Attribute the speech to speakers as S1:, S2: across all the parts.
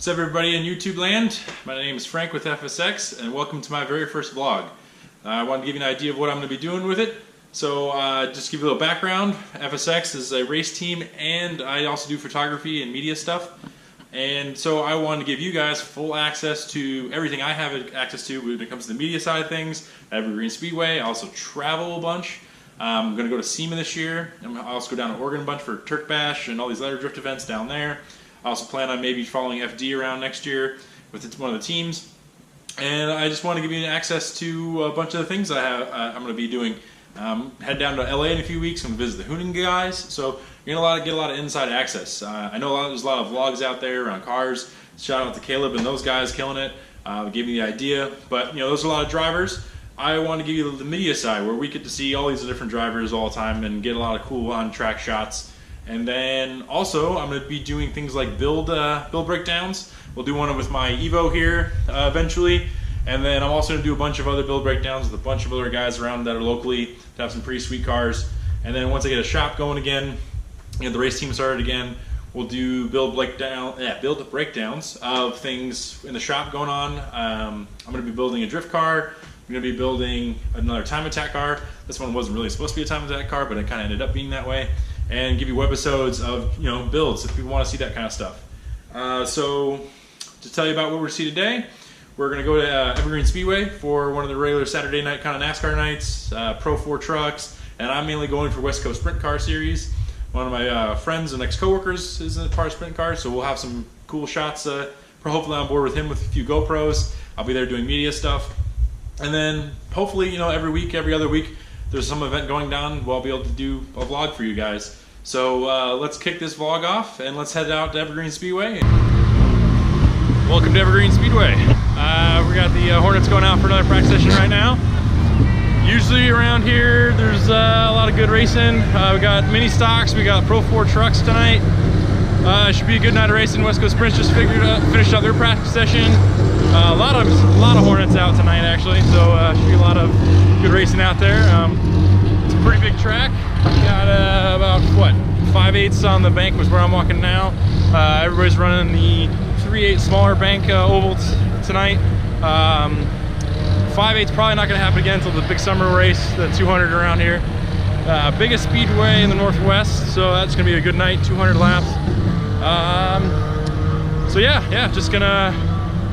S1: What's up, everybody in YouTube land? My name is Frank with FSX, and welcome to my very first vlog. I wanted to give you an idea of what I'm going to be doing with it. So just to give you a little background, FSX is a race team, and I also do photography and media stuff. And so I wanted to give you guys full access to everything I have access to when it comes to the media side of things. Evergreen Speedway. I also travel a bunch. I'm going to go to SEMA this year. I also go down to Oregon a bunch for Turk Bash and all these letter drift events down there. I also plan on maybe following FD around next year with one of the teams. And I just want to give you access to a bunch of the things I'm going to be doing. Head down to LA in a few weeks and visit the Hooning guys. So you're going to get a lot of inside access. I know there's a lot of vlogs out there on cars. Shout out to Caleb and those guys killing it. Gave me the idea. But you know, there's a lot of drivers. I want to give you the media side where we get to see all these different drivers all the time and get a lot of cool on-track shots. And then also I'm going to be doing things like build breakdowns. We'll do one with my Evo here eventually. And then I'm also going to do a bunch of other build breakdowns with a bunch of other guys around that are locally to have some pretty sweet cars. And then once I get a shop going again, you know, the race team started again, we'll do build breakdowns of things in the shop going on. I'm going to be building a drift car. I'm going to be building another time attack car. This one wasn't really supposed to be a time attack car, but it kind of ended up being that way. And give you webisodes of builds if people want to see that kind of stuff. So to tell you about what we're going to see today, we're going to go to Evergreen Speedway for one of the regular Saturday night kind of NASCAR nights, Pro 4 trucks, and I'm mainly going for West Coast Sprint Car Series. One of my friends and ex-coworkers is in the part of Sprint Cars, so we'll have some cool shots. Hopefully on board with him with a few GoPros. I'll be there doing media stuff. And then hopefully, every week, every other week, there's some event going down. We'll be able to do a vlog for you guys. So let's kick this vlog off and let's head out to Evergreen Speedway. Welcome to Evergreen Speedway. We got the Hornets going out for another practice session right now. Usually around here there's a lot of good racing. We got mini stocks, we got Pro 4 trucks tonight. It should be a good night of racing. West Coast Sprints just finished up their practice session. A lot of Hornets out tonight actually, so should be a lot of good racing out there. It's a pretty big track. Got about what, 5/8 on the bank was where I'm walking now. Everybody's running the 3/8 smaller bank oval tonight. 5/8's probably not going to happen again until the big summer race, the 200 around here. Biggest speedway in the Northwest, so that's going to be a good night, 200 laps. So yeah, just gonna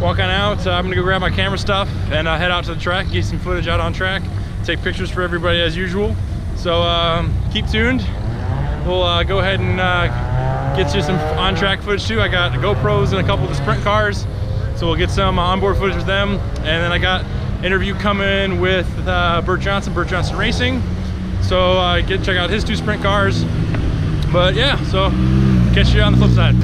S1: walk on out. I'm gonna go grab my camera stuff and head out to the track, get some footage out on track, take pictures for everybody as usual. So keep tuned. We'll go ahead and get you some on-track footage too. I got the GoPros and a couple of the sprint cars, so we'll get some onboard footage with them. And then I got an interview coming with Bert Johnson Racing. So check out his 2 sprint cars. But yeah, so catch you on the flip side.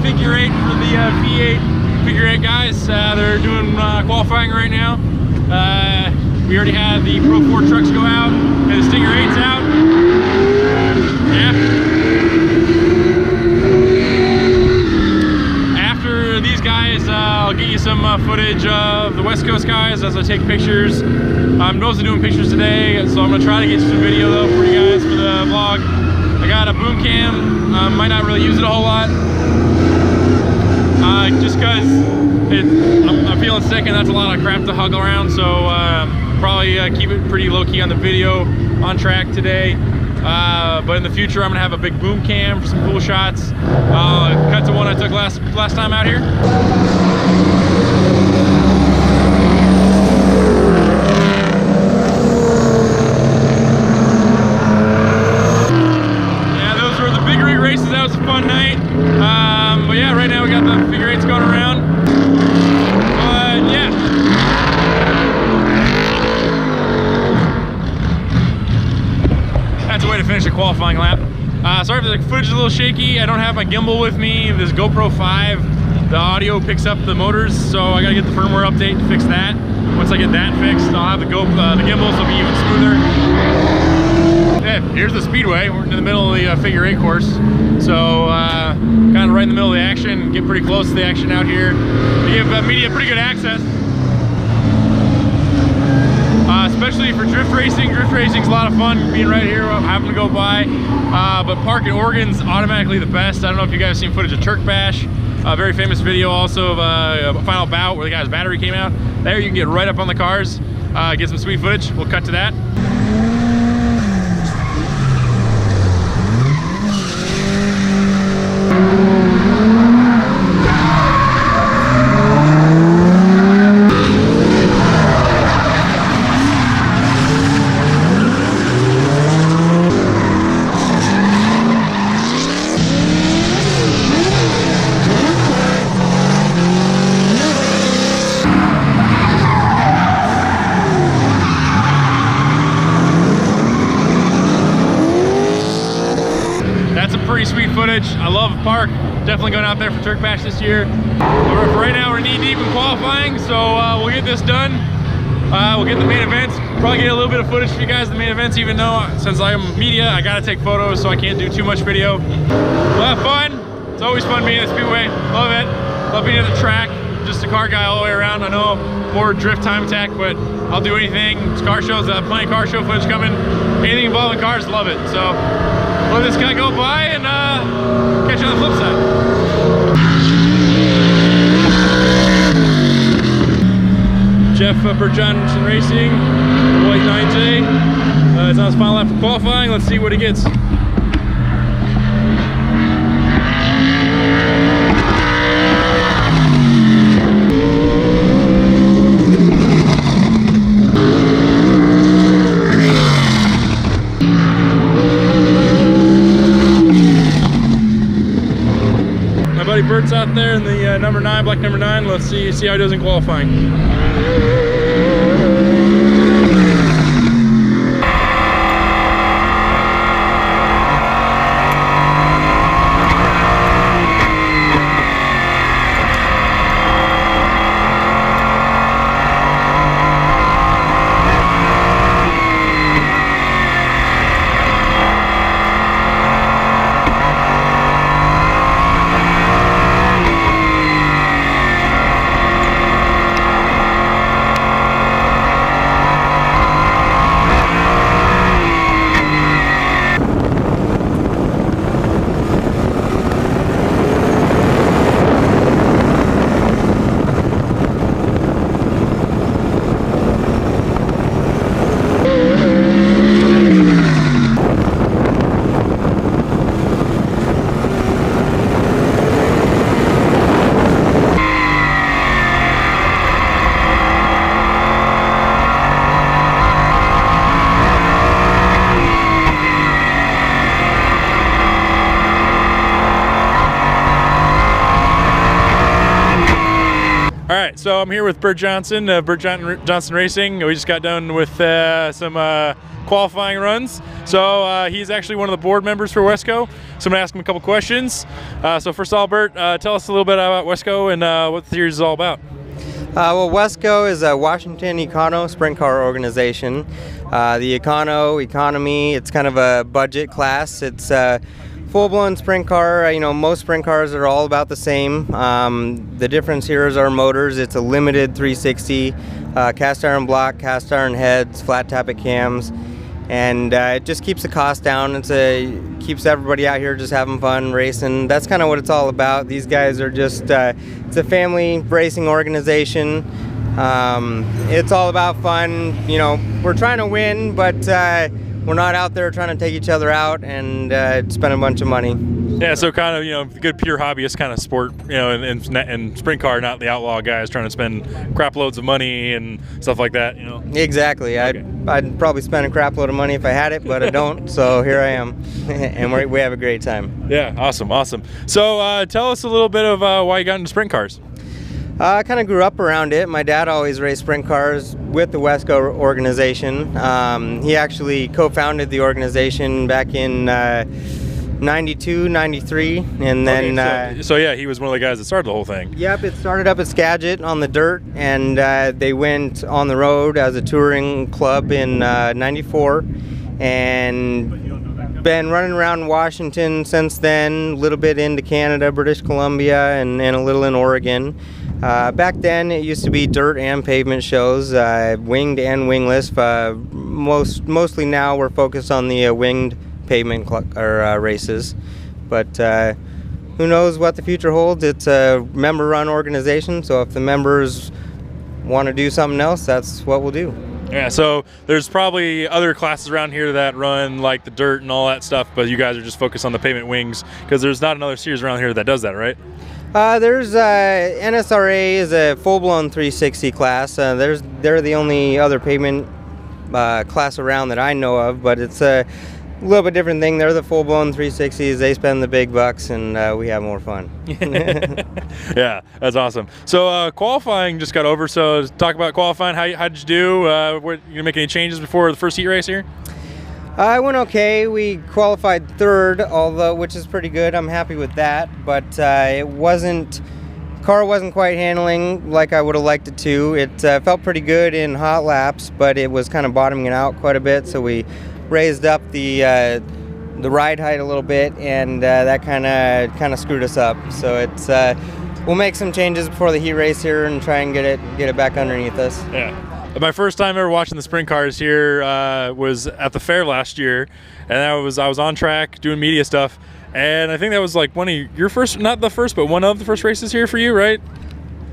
S1: Figure 8 for the V8 figure 8 guys. They're doing qualifying right now. We already had the Pro 4 trucks go out and the Stinger 8's out. Yeah. After these guys, I'll get you some footage of the West Coast guys as I take pictures. I'm mostly doing pictures today, so I'm going to try to get you some video though for you guys for the vlog. I got a boom cam. Might not really use it a whole lot. Just because I'm feeling sick and that's a lot of crap to hug around, so probably keep it pretty low-key on the video on track today. But in the future I'm gonna have a big boom cam for some cool shots. Cut to one I took last time out here. Yeah, those were the big rig races. That was a fun night. But yeah, right now we got the figure 8s going around. But yeah. That's a way to finish a qualifying lap. Sorry for the footage is a little shaky. I don't have my gimbal with me. This GoPro 5, the audio picks up the motors, so I gotta get the firmware update to fix that. Once I get that fixed, I'll have the gimbal, so it'll be even smoother. Yeah, here's the speedway. We're in the middle of the figure 8 course, so kind of right in the middle of the action. Get pretty close to the action out here. They give media pretty good access. Especially for drift racing. Drift racing's a lot of fun being right here, having to go by. But Park in Oregon's automatically the best. I don't know if you guys have seen footage of Turk Bash. A very famous video also of a final bout where the guy's battery came out. There you can get right up on the cars, get some sweet footage. We'll cut to that. Pretty sweet footage. I love Park. Definitely going out there for Turk Bash this year. But right now we're knee deep in qualifying, so we'll get this done. We'll get the main events. Probably get a little bit of footage for you guys in the main events, even though since I'm media, I gotta take photos, so I can't do too much video. We'll have fun. It's always fun being at the Speedway. Love it. Love being at the track. Just a car guy all the way around. I know more drift time attack, but I'll do anything. It's car shows, plenty of car show footage coming. Anything involving cars, love it. So let this guy go by and catch you on the flip side. Jeff Burt Johnson Racing, White 9J. It's on his final lap for qualifying. Let's see what he gets. Bert's out there in the number 9, black number 9. Let's see how he does in qualifying. Alright, so I'm here with Burt Johnson, Johnson Racing. We just got done with some qualifying runs. So he's actually one of the board members for Wesco. So I'm going to ask him a couple questions. So first of all, Burt, tell us a little bit about Wesco and what the series is all about.
S2: Well, Wesco is a Washington Econo sprint car organization. The Econo, economy, it's kind of a budget class. It's full-blown sprint car. You know, most sprint cars are all about the same. The difference here is our motors. It's a limited 360, cast iron block, cast iron heads, flat tappet cams, and it just keeps the cost down. Keeps everybody out here just having fun racing. That's kind of what it's all about. These guys are just it's a family racing organization. It's all about fun. You know, we're trying to win, but we're not out there trying to take each other out and spend a bunch of money.
S1: Yeah, so kind of, you know, good pure hobbyist kind of sport, you know, and sprint car, not the outlaw guys trying to spend crap loads of money and stuff like that, you know.
S2: Exactly. Okay. I'd probably spend a crap load of money if I had it, but I don't. So here I am, and we have a great time.
S1: Yeah, awesome. So tell us a little bit of why you got into sprint cars.
S2: I kind of grew up around it. My dad always raced sprint cars with the Wesco organization. He actually co-founded the organization back in 92, 93, and then
S1: okay, so yeah, he was one of the guys that started the whole thing.
S2: Yep, it started up at Skagit on the dirt, and they went on the road as a touring club in 94, and been running around Washington since then, a little bit into Canada, British Columbia, and a little in Oregon. Back then it used to be dirt and pavement shows, winged and wingless. Mostly now we're focused on the winged pavement races, but who knows what the future holds. It's a member-run organization, so if the members want to do something else, that's what we'll do.
S1: Yeah, so there's probably other classes around here that run like the dirt and all that stuff, but you guys are just focused on the pavement wings because there's not another series around here that does that, right?
S2: There's NSRA is a full-blown 360 class. They're the only other pavement class around that I know of, but it's a little bit different thing. They're the full-blown 360s. They spend the big bucks, and we have more fun.
S1: Yeah, that's awesome. So qualifying just got over. So talk about qualifying. How did you do? You gonna make any changes before the first heat race here?
S2: I went okay. We qualified third, which is pretty good. I'm happy with that. But car wasn't quite handling like I would have liked it to. It felt pretty good in hot laps, but it was kind of bottoming it out quite a bit. So we raised up the ride height a little bit, and that kind of screwed us up. So we'll make some changes before the heat race here and try and get it back underneath us.
S1: Yeah. My first time ever watching the sprint cars here was at the fair last year, and I was on track doing media stuff, and I think that was like one of your first, not the first, but one of the first races here for you, right?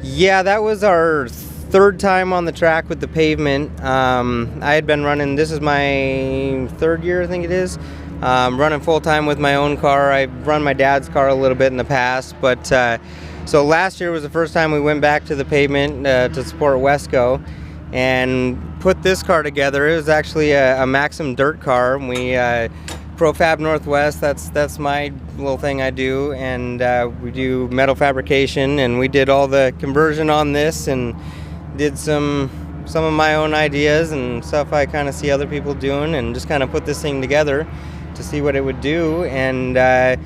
S2: Yeah, that was our third time on the track with the pavement. I had been running, this is my third year, I think it is, running full-time with my own car. I've run my dad's car a little bit in the past, but so last year was the first time we went back to the pavement to support Wesco and put this car together. It was actually a Maxim dirt car. We Profab Northwest, that's my little thing I do, and we do metal fabrication, and we did all the conversion on this and did some of my own ideas and stuff I kind of see other people doing, and just kind of put this thing together to see what it would do. And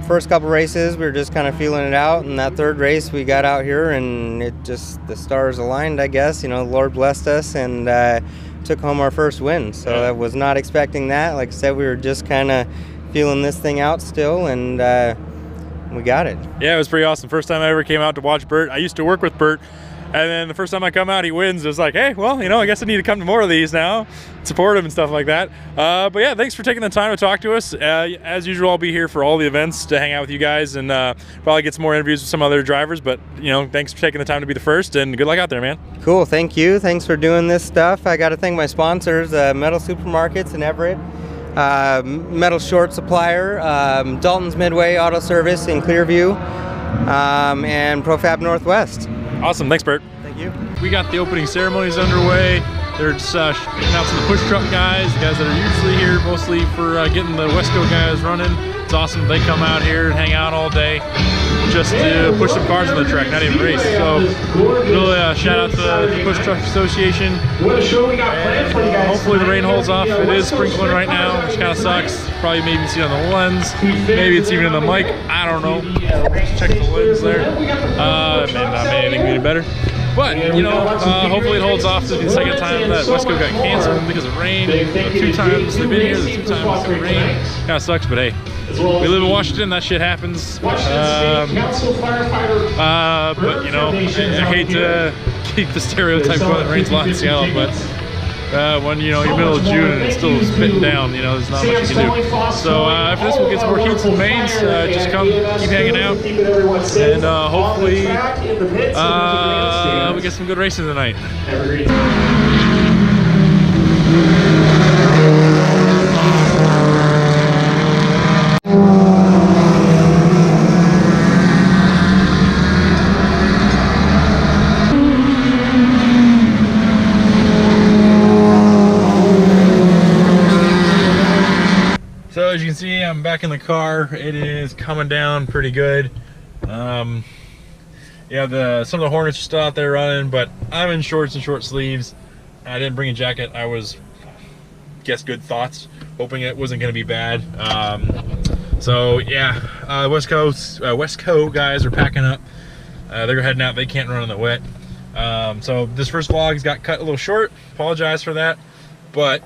S2: first couple races we were just kind of feeling it out, and that third race we got out here and the stars aligned, I guess. You know, the Lord blessed us and took home our first win. So I was not expecting that. Like I said, we were just kind of feeling this thing out still, and we got it. Yeah, it was pretty awesome. First time I ever came out to watch Bert. I used to work with Bert, and then the first time I come out, he wins. It was like, hey, well, you know, I guess I need to come to more of these now, support him and stuff like that. But yeah, thanks for taking the time to talk to us. As usual, I'll be here for all the events to hang out with you guys and probably get some more interviews with some other drivers. But, you know, thanks for taking the time to be the first, and good luck out there, man. Cool, thank you. Thanks for doing this stuff. I got to thank my sponsors, Metal Supermarkets in Everett, Metal Short Supplier, Dalton's Midway Auto Service in Clearview, and Profab Northwest. Awesome, thanks, Bert. Thank you. We got the opening ceremonies underway. They're just announcing the push truck guys, the guys that are usually here mostly for getting the Wesco guys running. It's awesome. They come out here and hang out all day just to push some cars on the track, not even race. So really shout out to the Push Truck Association. And hopefully the rain holds off. It is sprinkling right now, which kind of sucks. Probably maybe see it on the lens. Maybe it's even in the mic. I don't know. Check the lens there. It may not make anything any better. But, you know, hopefully it holds off to the second time that Wesco got canceled because of rain. The 2 times they've been here, the 2 times because of rain. Kind of sucks, but hey, we live in Washington, that shit happens. But, you know, I hate to keep the stereotype going that rains a lot in Seattle, but when, you know, you're middle of June and it's still spitting down, you know, there's not much you can do. So after this, we'll get some more heats and mains. Just come, keep hanging out, and hopefully we get some good racing tonight. So as you can see, I'm back in the car. It is coming down pretty good. Yeah, some of the Hornets are still out there running, but I'm in shorts and short sleeves. I didn't bring a jacket. I was, guess, good thoughts, hoping it wasn't going to be bad.
S1: So yeah, West Coast guys are packing up. They're heading out. They can't run in the wet. So this first vlog's got cut a little short. Apologize for that, but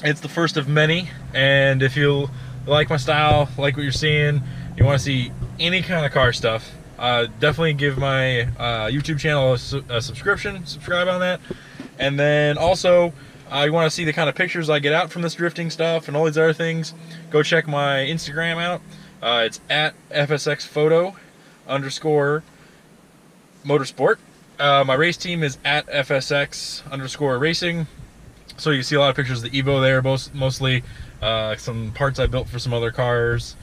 S1: it's the first of many. And if you like my style, like what you're seeing, you want to see any kind of car stuff, definitely give my YouTube channel a subscription. Subscribe on that. And then also, you want to see the kind of pictures I get out from this drifting stuff and all these other things, go check my Instagram out. It's at FSXphoto_motorsport. My race team is at FSX_racing. So you see a lot of pictures of the Evo there, mostly some parts I built for some other cars.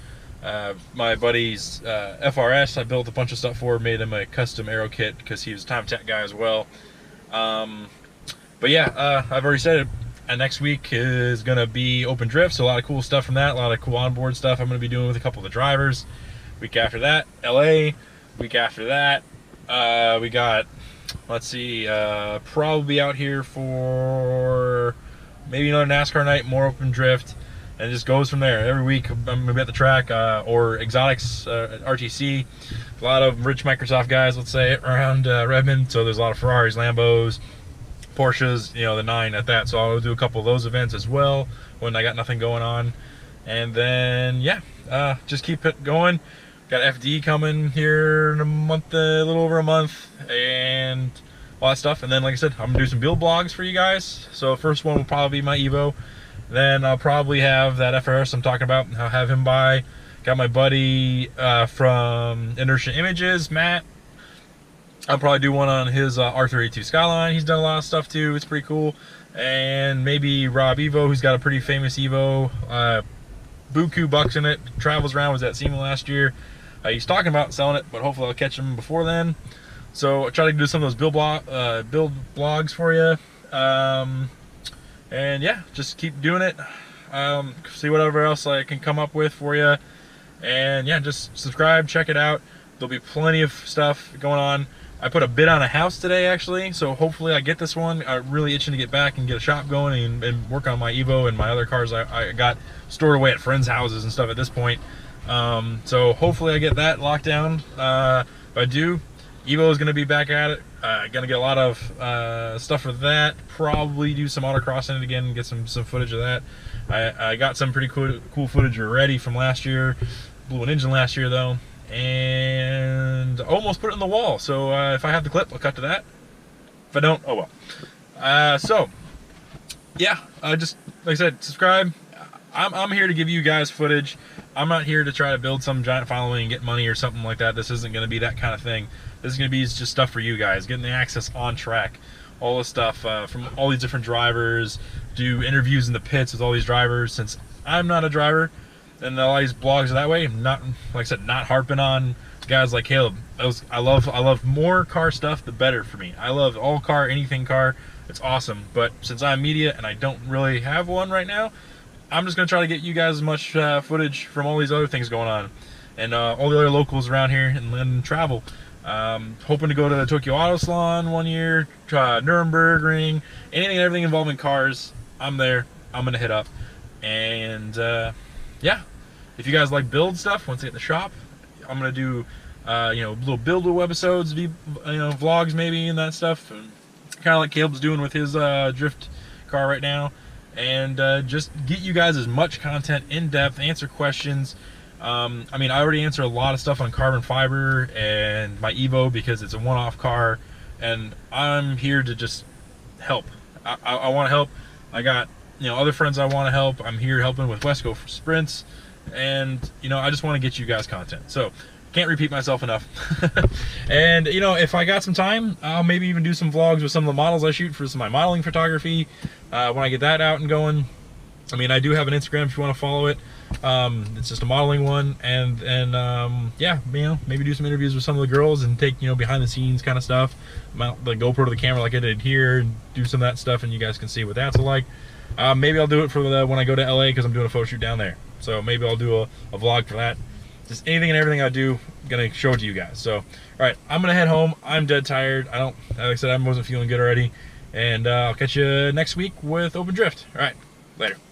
S1: My buddy's FRS, I built a bunch of stuff for, made him a custom aero kit because he was a time attack guy as well. But yeah, I've already said it. Next week is going to be open drift, so a lot of cool stuff from that, a lot of cool onboard stuff I'm going to be doing with a couple of the drivers. Week after that, LA. Week after that, we got, let's see, probably out here for maybe another NASCAR night, more open drift, and it just goes from there. Every week I'm going to be at the track, or exotics, RTC. A lot of rich Microsoft guys, let's say, around Redmond, so there's a lot of Ferraris, Lambos, Porsches, you know, the 9 at that. So I'll do a couple of those events as well when I got nothing going on. And then yeah, just keep it going. Got FD coming here in a month, a little over a month, and all that stuff. And then, like I said, I'm gonna do some build blogs for you guys. So the first one will probably be my Evo. Then I'll probably have that FRS I'm talking about. I'll have him by. Got my buddy from Inertia Images, Matt. I'll probably do one on his R32 Skyline. He's done a lot of stuff too. It's pretty cool. And maybe Rob Evo, who's got a pretty famous Evo. Buku bucks in it. Travels around. Was at SEMA last year. He's talking about selling it, but hopefully I'll catch him before then. So I'll try to do some of those build blogs for you. And yeah, just keep doing it. See whatever else I can come up with for you. And yeah, just subscribe, check it out. There'll be plenty of stuff going on. I put a bid on a house today, actually, so hopefully I get this one. I'm really itching to get back and get a shop going and work on my Evo and my other cars I got stored away at friends' houses and stuff at this point. So hopefully I get that locked down. If I do, Evo is going to be back at it. Going to get a lot of stuff for that. Probably do some autocross in it again and get some footage of that. I got some pretty cool footage already from last year. Blew an engine last year, though. And almost put it in the wall. So if I have the clip, I'll cut to that. If I don't, oh well. So yeah, just like I said, subscribe. I'm here to give you guys footage. I'm not here to try to build some giant following and get money or something like that. This isn't going to be that kind of thing. This is going to be just stuff for you guys, getting the access on track, all the stuff from all these different drivers. Do interviews in the pits with all these drivers, since I'm not a driver. And all these blogs are that way. Not, like I said, not harping on guys like Caleb. I love more car stuff, the better for me. I love all car, anything car. It's awesome. But since I'm media and I don't really have one right now, I'm just gonna try to get you guys as much footage from all these other things going on, and all the other locals around here and travel. Hoping to go to the Tokyo Auto Salon one year, try Nuremberg Ring, anything and everything involving cars. I'm there. I'm gonna hit up, and yeah, if you guys like build stuff, once I get in the shop, I'm gonna do you know, little build episodes, you know, vlogs maybe and that stuff, kind of like Caleb's doing with his drift car right now, and just get you guys as much content in depth, answer questions. I mean, I already answer a lot of stuff on carbon fiber and my Evo because it's a one-off car, and I'm here to just help. I want to help. I got, you know, other friends I want to help. I'm here helping with Wesco for sprints, and you know, I just want to get you guys content. So can't repeat myself enough. And you know, if I got some time, I'll maybe even do some vlogs with some of the models I shoot for some of my modeling photography when I get that out and going. I mean, I do have an Instagram if you want to follow it. It's just a modeling one, and yeah, you know, maybe do some interviews with some of the girls and take, you know, behind the scenes kind of stuff, mount the GoPro to the camera like I did here, and do some of that stuff, and you guys can see what that's like. Maybe I'll do it for when I go to LA, because I'm doing a photo shoot down there, so maybe I'll do a vlog for that. Just anything and everything I do, I'm gonna show it to you guys. So all right, I'm gonna head home. I'm dead tired. Like I said, I wasn't feeling good already, and I'll catch you next week with Open Drift. All right, later.